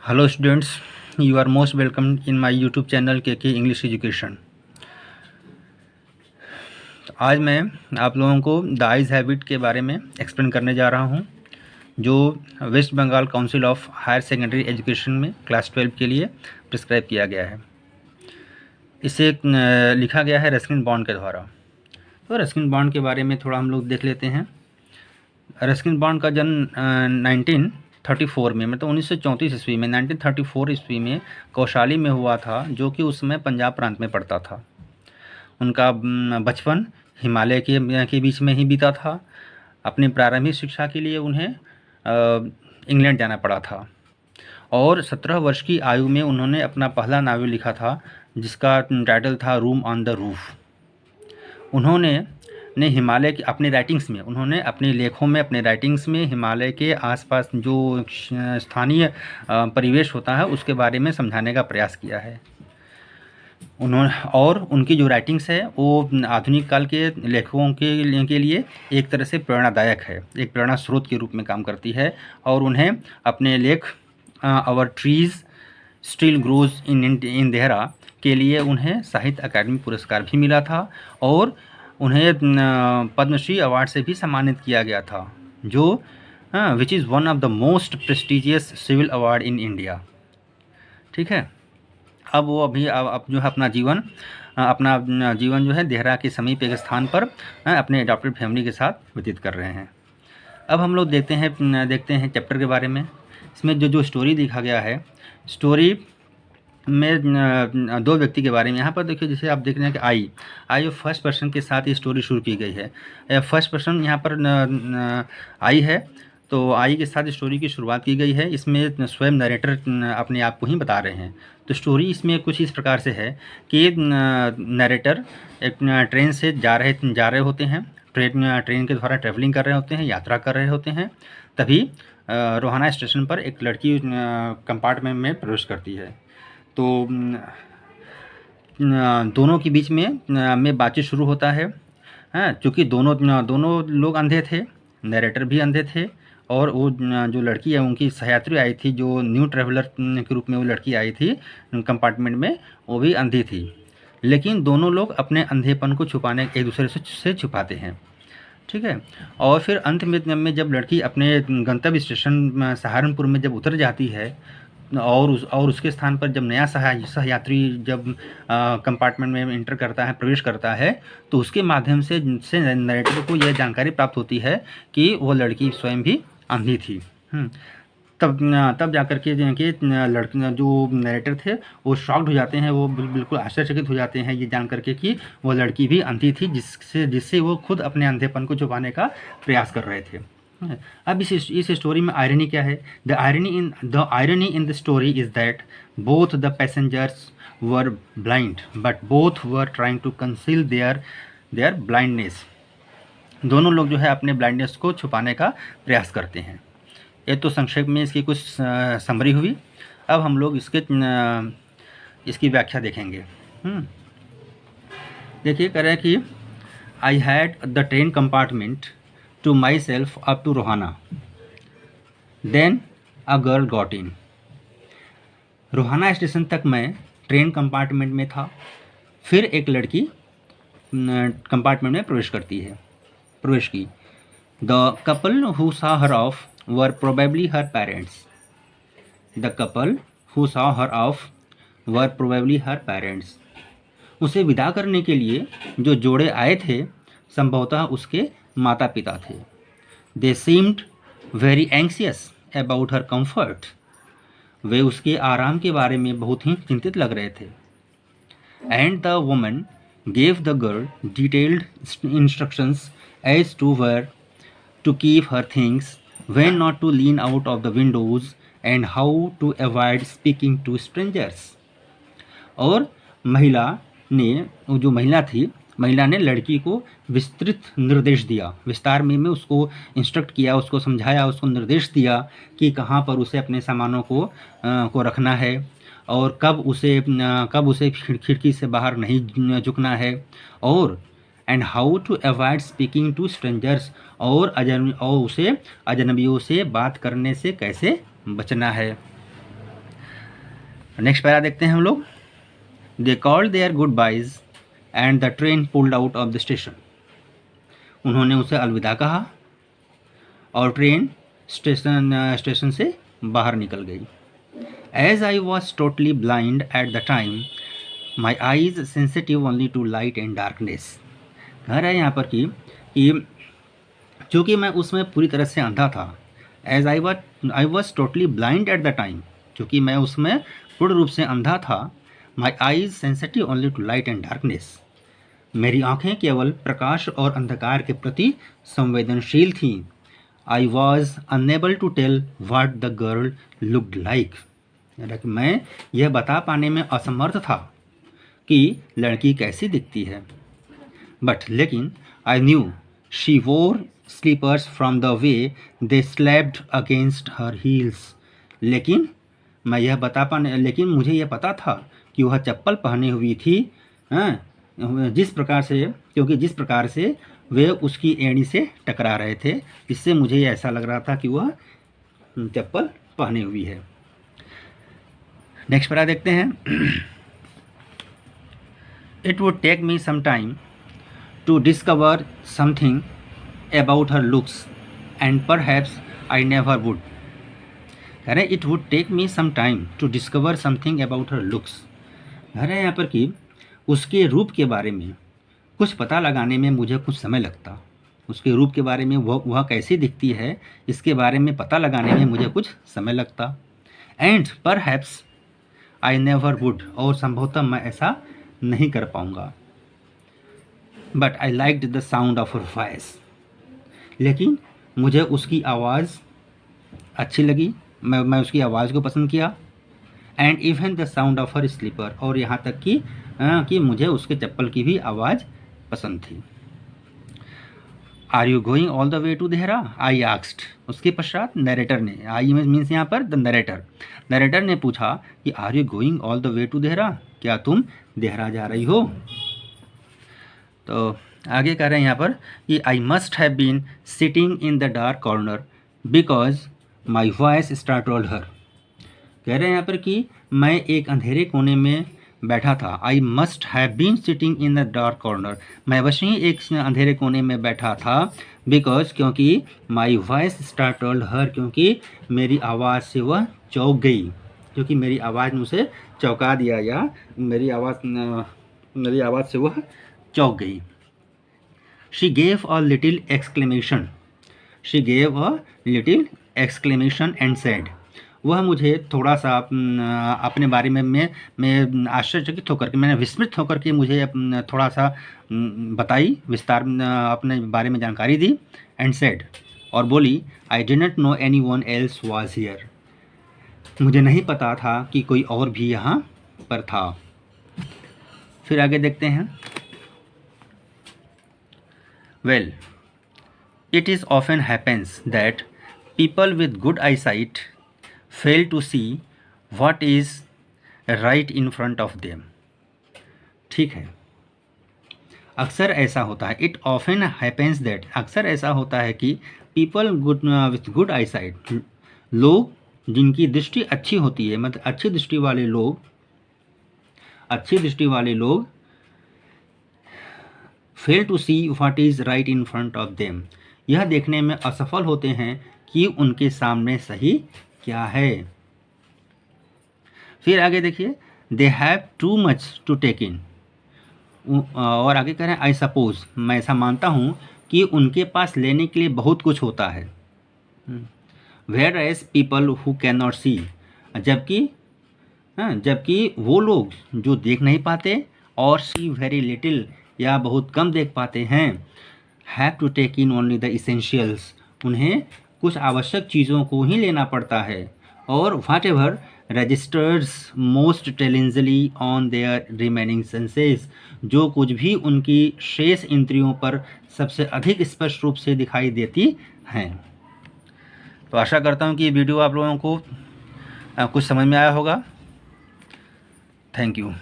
Hello students, you are most welcome in my YouTube channel KK English Education। आज मैं आप लोगों को द आइज हैबिट के बारे में एक्सप्लेन करने जा रहा हूं, जो west Bengal council of higher secondary education में क्लास 12 के लिए प्रिस्क्राइब किया गया है। इसे लिखा गया है रस्किन बॉन्ड के द्वारा। तो रस्किन बॉन्ड के बारे में थोड़ा हम लोग देख लेते हैं। रस्किन बॉन्ड का जन्म 1934 में, मतलब 1934 ईस्वी में, 1934 ईस्वी में कौशाली में हुआ था, जो कि उस समय पंजाब प्रांत में पड़ता था। उनका बचपन हिमालय के बीच में ही बीता था। अपनी प्रारंभिक शिक्षा के लिए उन्हें इंग्लैंड जाना पड़ा था और 17 वर्ष की आयु में उन्होंने अपना पहला नावल लिखा था, जिसका टाइटल था रूम ऑन द रूफ। उन्होंने हिमालय के अपने राइटिंग्स में, उन्होंने अपने लेखों में, अपने राइटिंग्स में हिमालय के आसपास जो स्थानीय परिवेश होता है उसके बारे में समझाने का प्रयास किया है उन्होंने। और उनकी जो राइटिंग्स है वो आधुनिक काल के लेखकों के लिए एक तरह से प्रेरणादायक है, एक प्रेरणा स्रोत के रूप में काम करती है। और उन्हें अपने लेख our trees still grows in Dehra के लिए उन्हें साहित्य अकादमी पुरस्कार भी मिला था और उन्हें पद्मश्री अवार्ड से भी सम्मानित किया गया था, जो which is one of the most prestigious civil award in India. ठीक है। अब वो अब जो है अपना जीवन जो है देहरा के समीप एक स्थान पर अपने अडॉप्टेड फैमिली के साथ व्यतीत कर रहे हैं। अब हम लोग देखते हैं चैप्टर के बारे में। इसमें जो स्टोरी दिखा गया है, स्टोरी में दो व्यक्ति के बारे में। यहाँ पर देखिए, जैसे आप देख रहे हैं कि आई फर्स्ट पर्सन के साथ ये स्टोरी शुरू की गई है। फर्स्ट पर्सन यहाँ पर आई है, तो आई के साथ स्टोरी की शुरुआत की गई है। इसमें स्वयं नरेटर अपने आप को ही बता रहे हैं। तो स्टोरी इसमें कुछ इस प्रकार से है कि नरेटर एक ट्रेन से जा रहे होते हैं, ट्रेन के द्वारा ट्रैवलिंग कर रहे होते हैं, यात्रा कर रहे होते हैं। तभी रोहाना स्टेशन पर एक लड़की कंपार्टमेंट में प्रवेश करती है। तो दोनों के बीच में बातचीत शुरू होता है। चूँकि दोनों लोग अंधे थे, नरेटर भी अंधे थे, और वो जो लड़की है उनकी सहयात्री आई थी, जो न्यू ट्रैवलर के रूप में वो लड़की आई थी कंपार्टमेंट में, वो भी अंधी थी। लेकिन दोनों लोग अपने अंधेपन को छुपाने एक दूसरे से छुपाते हैं। ठीक है। और फिर अंत में जब लड़की अपने गंतव्य स्टेशन सहारनपुर में जब उतर जाती है और उसके स्थान पर जब नया सहयात्री जब कंपार्टमेंट में इंटर करता है, प्रवेश करता है, तो उसके माध्यम से नरेटर को यह जानकारी प्राप्त होती है कि वो लड़की स्वयं भी अंधी थी। तब जाकर के लड़की जो नरेटर थे वो शॉक्ड हो जाते हैं, वो बिल्कुल आश्चर्यचकित हो जाते हैं ये जान करके कि वो लड़की भी अंधी थी, जिससे वो खुद अपने अंधेपन को छुपाने का प्रयास कर रहे थे। अब इस स्टोरी में आयरनी क्या है? The irony in the story is that both the passengers were blind but both were trying to conceal their blindness. दोनों लोग जो है अपने ब्लाइंडनेस को छुपाने का प्रयास करते हैं। ये तो संक्षेप में इसकी कुछ समरी हुई। अब हम लोग इसकी व्याख्या देखेंगे। देखिए, कह रहे हैं कि I had the train compartment to myself up to Rohana. Then a girl got in. Rohana station तक मैं ट्रेन कंपार्टमेंट में था। फिर एक लड़की कंपार्टमेंट में प्रवेश की। The couple who saw her off were probably her parents. The couple who saw her off were probably her parents. उसे विदा करने के लिए जो जोड़े आए थे संभवतः उसके माता पिता थे। They seemed very anxious about her comfort. वे उसके आराम के बारे में बहुत ही चिंतित लग रहे थे। And the woman gave the girl detailed instructions as to where to keep her things, when not to lean out of the windows, and how to avoid speaking to strangers. और महिला ने लड़की को विस्तृत निर्देश दिया, विस्तार में उसको इंस्ट्रक्ट किया, उसको समझाया, उसको निर्देश दिया कि कहाँ पर उसे अपने सामानों को रखना है और कब उसे खिड़की से बाहर नहीं झुकना है, और and how to avoid speaking to strangers, और उसे अजनबियों से बात करने से कैसे बचना है। नेक्स्ट पैरा देखते हैं हम लोग। They called their goodbyes and the train pulled out of the station. उन्होंने उसे अलविदा कहा और ट्रेन स्टेशन से बाहर निकल गई। As I was totally blind at the time my eyes sensitive only to light and darkness. कह रहा है यहाँ पर कि चूँकि मैं उसमें पूरी तरह से अंधा था। As I was totally blind at the time, क्योंकि मैं उसमें पूर्ण रूप से अंधा था। My eyes sensitive only to light and darkness, मेरी आँखें केवल प्रकाश और अंधकार के प्रति संवेदनशील थीं। I was unable to tell what the girl looked like, मैं यह बता पाने में असमर्थ था कि लड़की कैसी दिखती है। लेकिन I knew she wore slippers from the way they slapped against her heels. लेकिन मुझे यह पता था कि वह चप्पल पहनी हुई थी, जिस प्रकार से वे उसकी एड़ी से टकरा रहे थे, इससे मुझे ऐसा लग रहा था कि वह चप्पल पहनी हुई है। नेक्स्ट पैरा देखते हैं। It would take me some time to discover something about her looks and perhaps I never would. कह रहे it would take me some time to discover something about her looks. कह रहे हैं यहाँ पर कि उसके रूप के बारे में कुछ पता लगाने में मुझे कुछ समय लगता। उसके रूप के बारे में वह कैसी दिखती है, इसके बारे में पता लगाने में मुझे कुछ समय लगता। And perhaps I never would, और संभवतः मैं ऐसा नहीं कर पाऊँगा। But I liked the sound of her voice, लेकिन मुझे उसकी आवाज़ अच्छी लगी, मैं उसकी आवाज़ को पसंद किया। And even the sound of her slipper, और यहाँ तक कि मुझे उसके चप्पल की भी आवाज़ पसंद थी। Are you going all the way to Dehra, I asked. उसके पश्चात नरेटर ने, आई मीन्स यहाँ पर द नरेटर ने पूछा कि are you going all the way to Dehra, क्या तुम देहरा जा रही हो। तो आगे कह रहे हैं यहाँ पर कि I must have been sitting in the dark corner because my voice startled her. कह रहे हैं यहाँ पर कि मैं एक अंधेरे कोने में बैठा था। I must have been sitting in the dark corner, मैं बस ही एक अंधेरे कोने में बैठा था। बिकॉज, क्योंकि माई वॉइस स्टार्टल्ड हर, क्योंकि मेरी आवाज़ से वह चौंक गई, क्योंकि मेरी आवाज़ ने उसे चौंका दिया, या मेरी आवाज़ से वह चौंक गई। She gave a little exclamation and said, वह मुझे थोड़ा सा अपने बारे में मैं आश्चर्यचकित होकर के, मैंने विस्मित होकर के मुझे थोड़ा सा बताई, विस्तार अपने बारे में जानकारी दी। एंड सेड, और बोली, I didn't know anyone else was here, मुझे नहीं पता था कि कोई और भी यहाँ पर था। फिर आगे देखते हैं। Well, it is often happens that people with good eyesight fail to see what is right in front of them. ठीक है, अक्सर ऐसा होता है, इट ऑफन हैपेंस दैट, अक्सर ऐसा होता है कि पीपल विथ गुड आईसाइट, लोग जिनकी दृष्टि अच्छी होती है, मतलब अच्छी दृष्टि वाले लोग fail to see what is right in front of them, यह देखने में असफल होते हैं कि उनके सामने सही क्या है। फिर आगे देखिए, they have too much to take in, और आगे कह रहे हैं आई सपोज, मैं ऐसा मानता हूँ कि उनके पास लेने के लिए बहुत कुछ होता है। Whereas people who can not see, जबकि वो लोग जो देख नहीं पाते और सी वेरी लिटिल, या बहुत कम देख पाते हैं, have to take in only the essentials, उन्हें कुछ आवश्यक चीज़ों को ही लेना पड़ता है। और whatever registers most tellingly on their remaining senses, जो कुछ भी उनकी शेष इंद्रियों पर सबसे अधिक स्पष्ट रूप से दिखाई देती हैं। तो आशा करता हूँ कि ये वीडियो आप लोगों को कुछ समझ में आया होगा। Thank you.